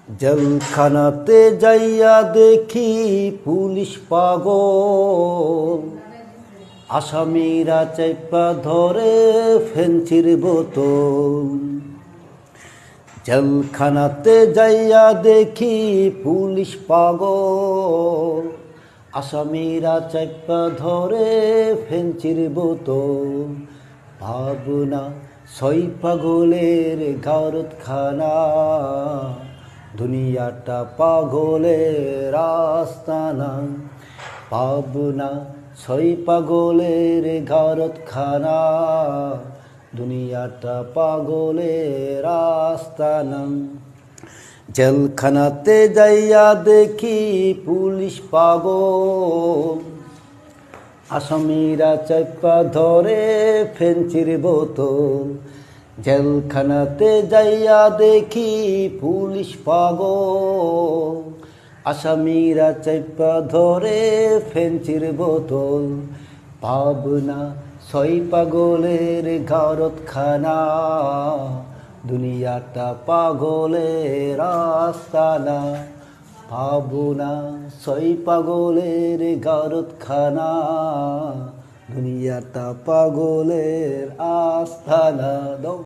জেলখানাতে যাইয়া দেখি পুলিশ পাগল, আসামিরা চাইপা ধরে ফেন্সির বোতল। জেলখানাতে যাইয়া দেখি পুলিশ পাগল, আসামিরা চাইপা ধরে ফেন্সির বোতল। ভাবনা ছয় পাগলের গারদখানা, দুনিয়াটা পাগলের আস্তানা। ভাবনা ছয় পাগলের গারদখানা, দুনিয়াটা পাগলের আস্তানা। জেলখানাতে যাইয়া দেখি পুলিশ পাগল, আসামিরা চাইপা ধরে ফেন্সির বোতল। জেলখানাতে যাইয়া দেখি পুলিশ পাগল, আসামিরা চাইপা ধরে ফেন্সির বোতল। ভাবনা ছয় পাগলের গারদখানা, দুনিয়াটা পাগলের আস্তানা। ভাবনা ছয় পাগলের গারদখানা, দুনিয়াটা পাগলের আস্তানা।